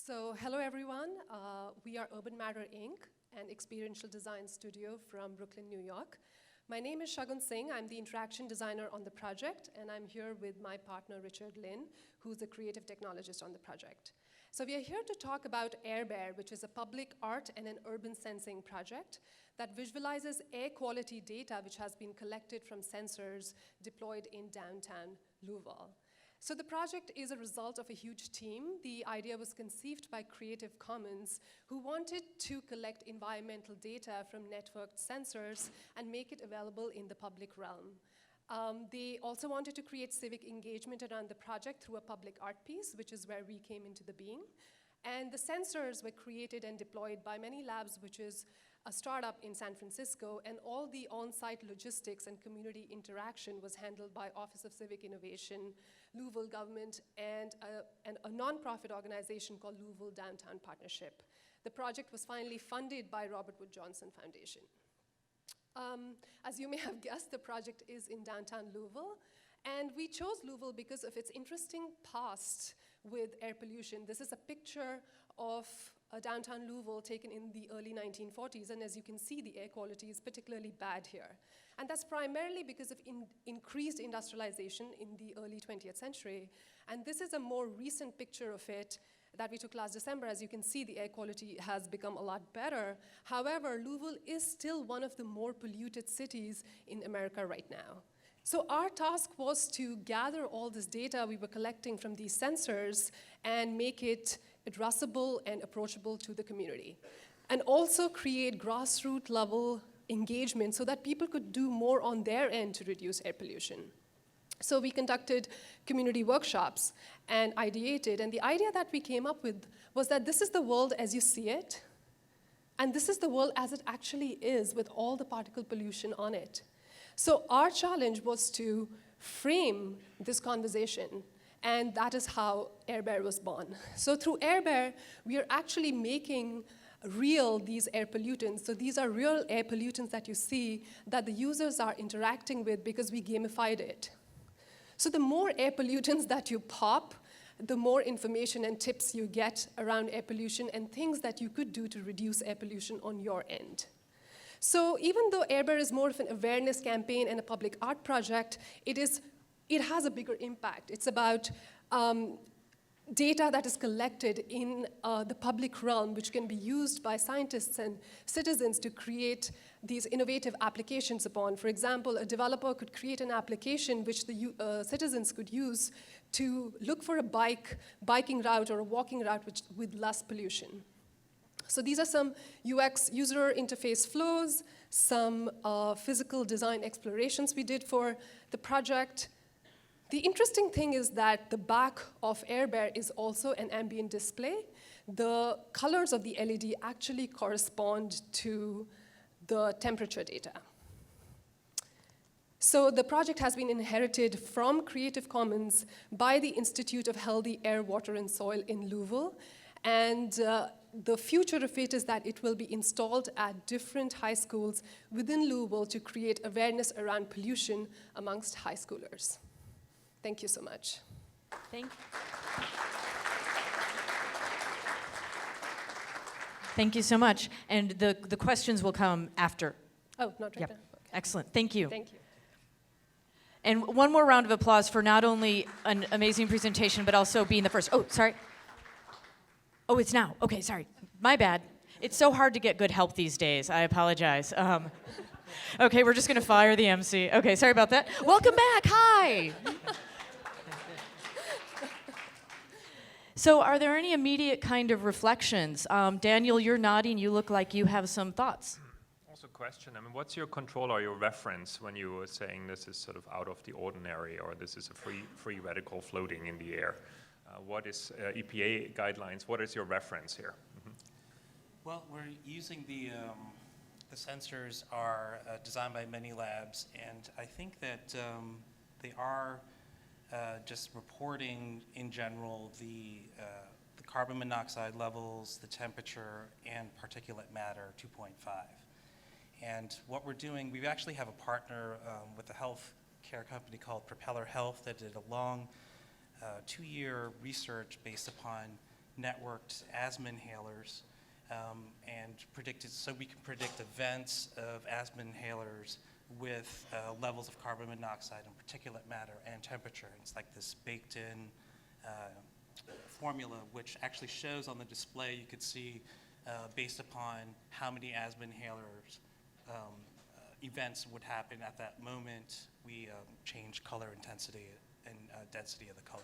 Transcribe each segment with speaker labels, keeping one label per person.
Speaker 1: So hello everyone, we are Urban Matter Inc., an experiential design studio from Brooklyn, New York. My name is Shagun Singh, I'm the interaction designer on the project, and I'm here with my partner Richard Lin, who's a creative technologist on the project. So we are here to talk about Airbare, which is a public art and an urban sensing project that visualizes air quality data which has been collected from sensors deployed in downtown Louisville. So the project is a result of a huge team. The idea was conceived by Creative Commons, who wanted to collect environmental data from networked sensors and make it available in the public realm. They also wanted to create civic engagement around the project through a public art piece, which is where we came into the being. And the sensors were created and deployed by Many Labs, which is a startup in San Francisco, and all the on-site logistics and community interaction was handled by Office of Civic Innovation, Louisville government, and a nonprofit organization called Louisville Downtown Partnership. The project was finally funded by Robert Wood Johnson Foundation. As you may have guessed, the project is in downtown Louisville, and we chose Louisville because of its interesting past with air pollution. This is a picture of downtown Louisville taken in the early 1940s, and as you can see, the air quality is particularly bad here. And that's primarily because of increased industrialization in the early 20th century. And this is a more recent picture of it that we took last December. As you can see, the air quality has become a lot better. However, Louisville is still one of the more polluted cities in America right now. So our task was to gather all this data we were collecting from these sensors and make it addressable and approachable to the community. And also create grassroots level engagement so that people could do more on their end to reduce air pollution. So we conducted community workshops and ideated, and the idea that we came up with was that this is the world as you see it, and this is the world as it actually is with all the particle pollution on it. So our challenge was to frame this conversation, and that is how Airbare was born. So through Airbare, we are actually making real these air pollutants. So these are real air pollutants that you see that the users are interacting with because we gamified it. So the more air pollutants that you pop, the more information and tips you get around air pollution and things that you could do to reduce air pollution on your end. So even though Airbare is more of an awareness campaign and a public art project, it has a bigger impact. It's about data that is collected in the public realm, which can be used by scientists and citizens to create these innovative applications upon. For example, a developer could create an application which the citizens could use to look for a biking route or a walking route with less pollution. So these are some UX user interface flows, some physical design explorations we did for the project. The interesting thing is that the back of Airbare is also an ambient display. The colors of the LED actually correspond to the temperature data. So the project has been inherited from Creative Commons by the Institute of Healthy Air, Water, and Soil in Louisville. And the future of it is that it will be installed at different high schools within Louisville to create awareness around pollution amongst high schoolers. Thank you so much.
Speaker 2: Thank you. Thank you so much. And the questions will come after.
Speaker 1: Oh, not right now. Okay.
Speaker 2: Excellent. Thank you.
Speaker 1: Thank you.
Speaker 2: And one more round of applause for not only an amazing presentation, but also being the first. Oh, sorry. Oh, it's now. Okay, sorry. My bad. It's so hard to get good help these days. I apologize. Okay, we're just going to fire the MC. Okay, sorry about that. Welcome back. Hi. So are there any immediate kind of reflections? Daniel, you're nodding. You look like you have some thoughts.
Speaker 3: Also a question. I mean, what's your control or your reference when you were saying this is sort of out of the ordinary or this is a free radical floating in the air? What is EPA guidelines? What is your reference here? Mm-hmm.
Speaker 4: Well, we're using the sensors are designed by Many Labs, and I think that they are just reporting in general the carbon monoxide levels, the temperature, and particulate matter 2.5. And what we're doing, we actually have a partner with a health care company called Propeller Health that did a long 2-year research based upon networked asthma inhalers, and so we can predict events of asthma inhalers with levels of carbon monoxide and particulate matter and temperature. It's like this baked-in formula, which actually shows on the display. You could see, based upon how many asthma inhalers events would happen at that moment, we change color intensity and density of the color.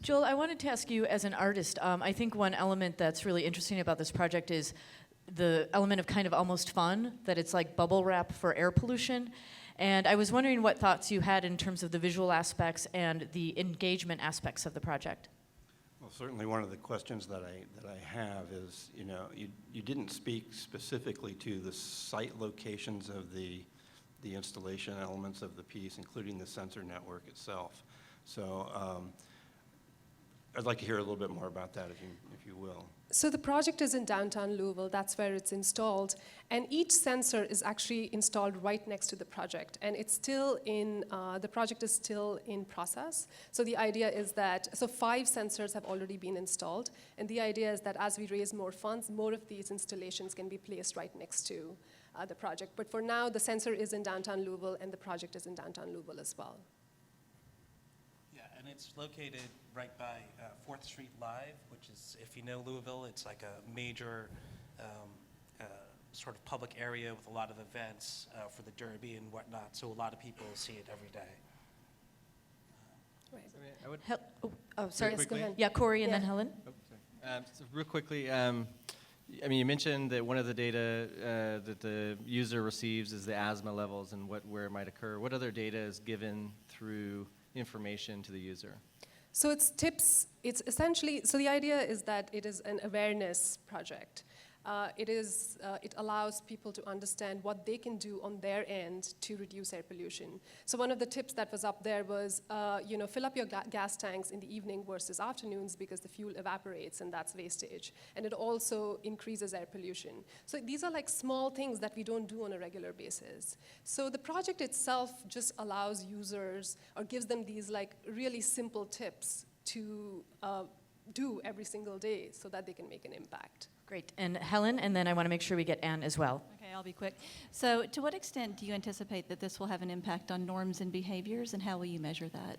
Speaker 2: Joel, I wanted to ask you as an artist, I think one element that's really interesting about this project is the element of kind of almost fun, that it's like bubble wrap for air pollution. And I was wondering what thoughts you had in terms of the visual aspects and the engagement aspects of the project.
Speaker 5: Well, certainly one of the questions that I have is, you didn't speak specifically to the site locations of the installation elements of the piece, including the sensor network itself. So I'd like to hear a little bit more about that, if you will.
Speaker 1: So the project is in downtown Louisville. That's where it's installed. And each sensor is actually installed right next to the project. And it's still in, the project is still in process. So the idea is that, 5 sensors have already been installed. And the idea is that as we raise more funds, more of these installations can be placed right next to the project. But for now, the sensor is in downtown Louisville, and the project is in downtown Louisville as well.
Speaker 4: Yeah, and it's located right by 4th Street Live, which is, if you know Louisville, it's like a major sort of public area with a lot of events for the Derby and whatnot, so a lot of people see it every day.
Speaker 1: Right.
Speaker 6: I would
Speaker 2: Sorry.
Speaker 1: Yes, go ahead.
Speaker 2: Yeah, Corey and then
Speaker 1: Yeah.
Speaker 2: Helen.
Speaker 6: so real quickly, I mean, you mentioned that one of the data that the user receives is the asthma levels and where it might occur. What other data is given through information to the user?
Speaker 1: So it's tips. It's essentially, so the idea is that it is an awareness project. It allows people to understand what they can do on their end to reduce air pollution. So one of the tips that was up there was, fill up your gas tanks in the evening versus afternoons because the fuel evaporates and that's wastage. And it also increases air pollution. So these are like small things that we don't do on a regular basis. So the project itself just allows users or gives them these like really simple tips to do every single day so that they can make an impact.
Speaker 2: Great. And Helen, and then I want to make sure we get Anne as well.
Speaker 7: Okay, I'll be quick. So to what extent do you anticipate that this will have an impact on norms and behaviors, and how will you measure that?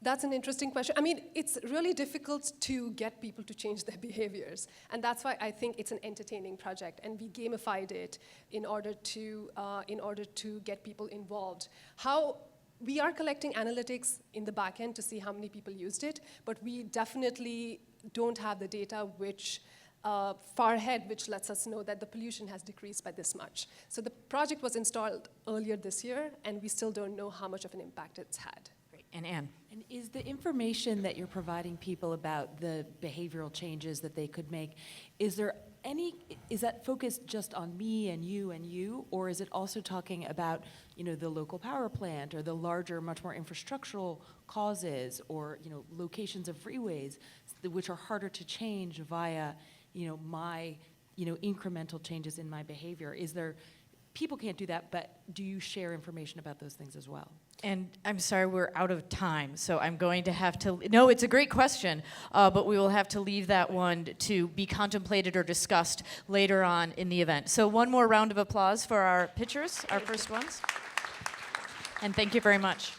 Speaker 1: That's an interesting question. I mean, it's really difficult to get people to change their behaviors. And that's why I think it's an entertaining project. And we gamified it in order to get people involved. We are collecting analytics in the back end to see how many people used it, but we definitely don't have the data which far ahead, which lets us know that the pollution has decreased by this much. So the project was installed earlier this year, and we still don't know how much of an impact it's had.
Speaker 2: Great. And Anne.
Speaker 8: And is the information that you're providing people about the behavioral changes that they could make, is that focused just on me and you, or is it also talking about, the local power plant or the larger, much more infrastructural causes or, locations of freeways, which are harder to change via, my, incremental changes in my behavior? People can't do that, but do you share information about those things as well?
Speaker 2: And I'm sorry, we're out of time, so I'm going to have to, no, it's a great question, but we will have to leave that one to be contemplated or discussed later on in the event. So one more round of applause for our pitchers, our first ones. And thank you very much.